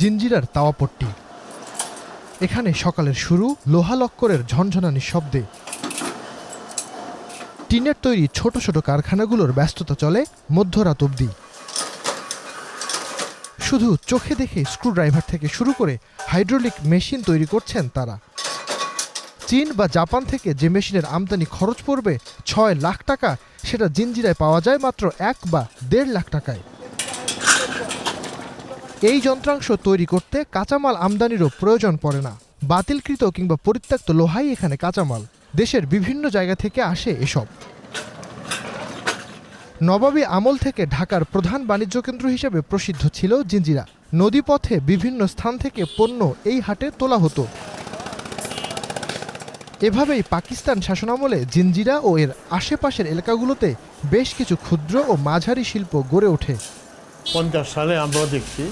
জিঞ্জিরার তাওয়াপট্টি। এখানে সকালের শুরু লোহা লক্করের ঝনঝনানি শব্দে। টিনের তৈরি ছোট ছোট কারখানাগুলোর ব্যস্ততা চলে মধ্যরাত অবধি। শুধু চোখে দেখে স্ক্রুড্রাইভার থেকে শুরু করে হাইড্রোলিক মেশিন তৈরি করছেন তারা। চীন বা জাপান থেকে যে মেশিনের আমদানি খরচ পড়বে ৬ লাখ টাকা, সেটা জিঞ্জিরায় পাওয়া যায় মাত্র ১ বা ১.৫ লাখ টাকায়। এই যন্ত্রাংশ তৈরি করতে কাঁচামাল আমদানিরও প্রয়োজন পড়ে না। বাতিলকৃত কিংবা পরিত্যক্ত লোহাই এখানে কাঁচামাল। দেশের বিভিন্ন জায়গা থেকে আসে এসব। নবাবী আমল থেকে ঢাকার প্রধান বাণিজ্য কেন্দ্র হিসেবে প্রসিদ্ধ ছিল জিঞ্জিরা। নদীপথে বিভিন্ন স্থান থেকে পণ্য এই হাটে তোলা হতো। এভাবেই পাকিস্তান শাসনামলে জিঞ্জিরা ও এর আশেপাশের এলাকাগুলোতে বেশ কিছু ক্ষুদ্র ও মাঝারি শিল্প গড়ে ওঠে। 50 সালে আমরা দেখছি,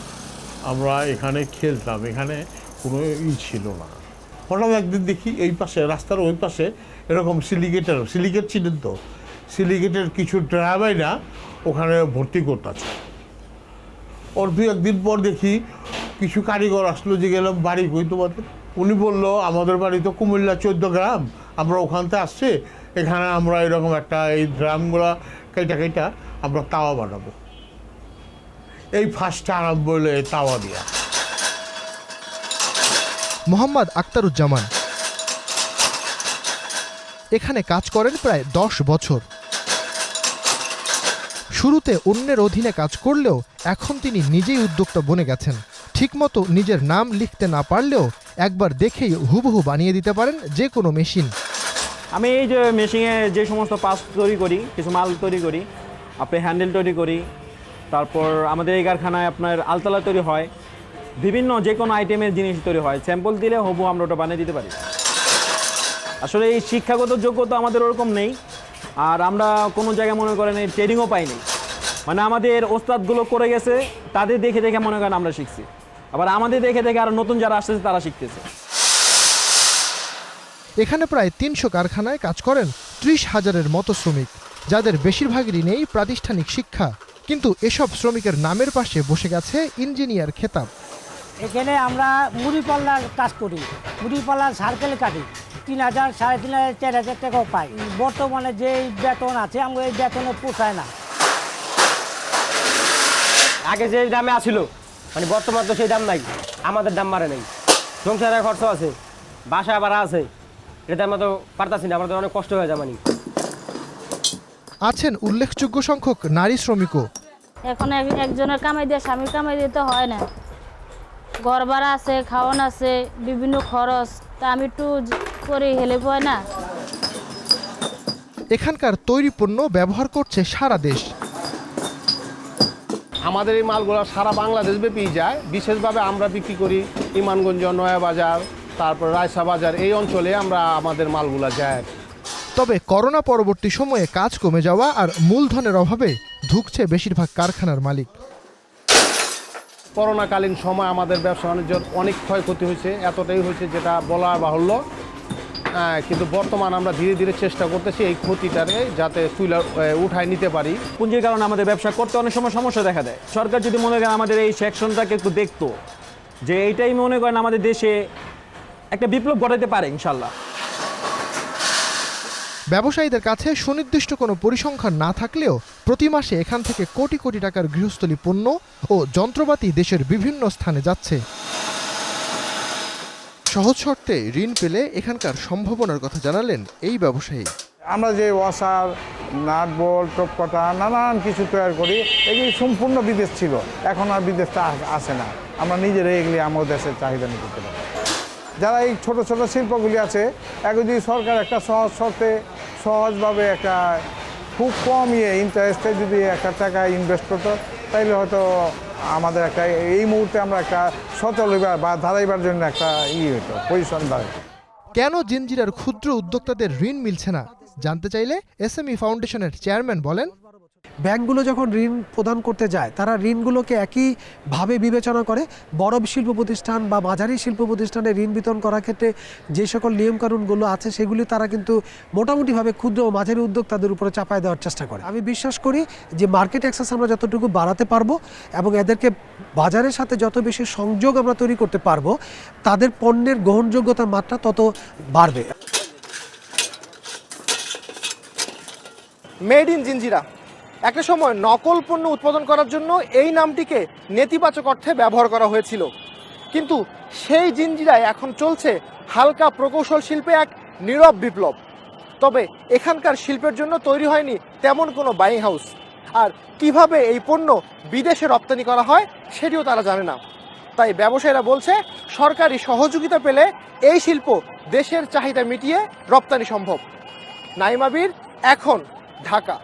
আমরা এখানে খেলতাম, এখানে কোনো ছিল না। হঠাৎ একদিন দেখি এই পাশে রাস্তার ওই পাশে এরকম সিলিকেট ছিলেন, তো সিলিকেটের কিছু ড্রাইভাররা ওখানে ভর্তি করতেছে। ওর 2-1 দিন পর দেখি কিছু কারিগর আসলো, যে গেলাম বাড়ি কই তোমাদের। উনি বললো আমাদের বাড়ি তো কুমিল্লা 14 গ্রাম, আমরা ওখান থেকে আসছি, এখানে আমরা এরকম একটা এই ড্রামগুলা কেটা আমরা তাওয়া বানাবো। এই ফার্স্টে আরম্ভ হলো এই তাওয়া দিয়া। মোহাম্মদ আক্তারুজ্জামান এখানে কাজ করেন প্রায় 10 বছর। শুরুতে অন্যের অধীনে কাজ করলেও এখন তিনি নিজেই উদ্যোক্তা বনে গেছেন। ঠিকমতো নিজের নাম লিখতে না পারলেও একবার দেখেই হুবহু বানিয়ে দিতে পারেন যে কোনো মেশিন। আমি এই যে মেশিনে যে সমস্ত পার্টস তৈরি করি, কিছু মাল তৈরি করি, আপনি হ্যান্ডেল তৈরি করি, তারপর আমাদের এই কারখানায় আপনার আলতলা তৈরি হয়, বিভিন্ন যে কোনো আইটেমের জিনিস তৈরি হয়। স্যাম্পল দিলে হুবহু আমরা ওটা বানিয়ে দিতে পারি। আসলে এই শিক্ষাগত যোগ্যতা আমাদের ওরকম নেই, আর আমরা কোনো জায়গায় মনে করেন এই ট্রেনিংও পাইনি। মানে আমাদের ওস্তাদগুলো করে গেছে, তাদের দেখে দেখে মনে করেন আমরা শিখছি, আবার আমাদের দেখে দেখে আরও নতুন যারা আসতেছে তারা শিখতেছে। এখানে প্রায় 300 কারখানায় কাজ করেন 30,000-এর মতো শ্রমিক, যাদের বেশিরভাগেরই নেই প্রাতিষ্ঠানিক শিক্ষা। কিন্তু এসব শ্রমিকের নামের পাশে বসে গেছে ইঞ্জিনিয়ার খেতাব। এখানে আমরা মুড়ি পাল্লার কাজ করি, মুড়ি পাল্লার সার্কেল কাটি, 3,000, 3,500, 4,000 টাকাও পাই। বর্তমানে যে বেতন আছে আমরা এই বেতনে পোষায় না। আগে যে দামে আসিল, মানে বর্তমান তো সেই দাম নাই, আমাদের দাম বাড়ে নাই, সংসারের খরচ আছে, বাসা ভাড়া আছে, এটা আমরা তো পারতাছি না, আমাদের অনেক কষ্ট হয়ে যায়। মানে আছেন উল্লেখযোগ্য সংখ্যক নারী শ্রমিকও। এখন একজনের কামাই দিয়ে স্বামীর কামাই দিতে হয় না, ঘর ভাড়া আছে, খাওয়ান আছে, বিভিন্ন খরচ, তা আমি একটু করে হেলে পাই না। এখানকার তৈরি পণ্য ব্যবহার করছে সারা দেশ। আমাদের এই মালগুলো সারা বাংলাদেশ ব্যাপী যায়। বিশেষভাবে আমরা বিক্রি করি ইমানগঞ্জ, নয়াবাজার, তারপর রায়সা বাজার, এই অঞ্চলে আমরা আমাদের মালগুলো যায়। তবে করোনা পরবর্তী সময়ে কাজ কমে যাওয়া আর মূলধনের অভাবে ধুঁকছে বেশিরভাগ কারখানার মালিক। করোনাকালীন সময় আমাদের ব্যবসা বাণিজ্যের অনেক ক্ষয়ক্ষতি হয়েছে, এতটাই হয়েছে যেটা বলা বাহুল্য। কিন্তু বর্তমান আমরা ধীরে ধীরে চেষ্টা করতেছি এই ক্ষতিটারে যাতে উঠায় নিতে পারি। পুঁজির কারণে আমাদের ব্যবসা করতে অনেক সময় সমস্যা দেখা দেয়। সরকার যদি মনে করেন আমাদের এই সেকশনটাকে একটু দেখতো, যে এইটাই মনে করেন আমাদের দেশে একটা বিপ্লব ঘটাতে পারে ইনশাল্লাহ। ব্যবসায়ীদের কাছে সুনির্দিষ্ট কোনো পরিসংখ্যান না থাকলেও প্রতি মাসে এখান থেকে কোটি কোটি টাকার গৃহস্থলী পণ্য ও যন্ত্রপাতি দেশের বিভিন্ন স্থানে যাচ্ছে। সহজ শর্তে ঋণ পেলে এখানকার সম্ভাবনার কথা জানালেন এই ব্যবসায়ী। আমরা যে ওয়াশার, নাট বোল্ট, টপকটা নানান কিছু তৈরি করি, এগুলি সম্পূর্ণ বিদেশ ছিল, এখন আর বিদেশটা আসে না। আমরা নিজেরাই এগুলি আমাদের দেশের চাহিদা মেটাতে পারি। যারা এই ছোট ছোট শিল্পগুলি আছে, এখন যদি সরকার একটা সহজ শর্তে সহজভাবে একটা খুব কম ইন্টারেস্টে যদি একটা টাকা ইনভেস্ট করতো, তাইলে হয়তো আমাদের একটা এই মুহূর্তে আমরা একটা সচল বা ধারাইবার জন্য একটা হতো পজিশন দাঁড়ায়। কেন জিঞ্জিরার ক্ষুদ্র উদ্যোক্তাদের ঋণ মিলছে না জানতে চাইলে এসএমই ফাউন্ডেশনের চেয়ারম্যান বলেন, ব্যাংকগুলো যখন ঋণ প্রদান করতে যায় তারা ঋণগুলোকে একইভাবে বিবেচনা করে। বড় শিল্প প্রতিষ্ঠান বা মাঝারি শিল্প প্রতিষ্ঠানে ঋণ বিতরণ করার ক্ষেত্রে যে সকল নিয়মকানুনগুলো আছে সেগুলি তারা কিন্তু মোটামুটিভাবে ক্ষুদ্র ও মাঝারি উদ্যোক্তাদের উপরে চাপায় দেওয়ার চেষ্টা করে। আমি বিশ্বাস করি যে মার্কেট অ্যাক্সেস আমরা যতটুকু বাড়াতে পারবো এবং এদেরকে বাজারের সাথে যত বেশি সংযোগ আমরা তৈরি করতে পারবো, তাদের পণ্যের গ্রহণযোগ্যতার মাত্রা তত বাড়বে। মেড ইন জিঞ্জিরা একটা সময় নকল পণ্য উৎপাদন করার জন্য এই নামটিকে নেতিবাচক অর্থে ব্যবহার করা হয়েছিল, কিন্তু সেই জিঞ্জিরায় এখন চলছে হালকা প্রকৌশল শিল্পে এক নীরব বিপ্লব। তবে এখানকার শিল্পের জন্য তৈরি হয়নি তেমন কোনো বাইং হাউস, আর কিভাবে এই পণ্য বিদেশে রপ্তানি করা হয় সেটিও তারা জানে না। তাই ব্যবসায়ীরা বলছে সরকারি সহযোগিতা পেলে এই শিল্প দেশের চাহিদা মিটিয়ে রপ্তানি সম্ভব। নাইম আবির, এখন, ঢাকা।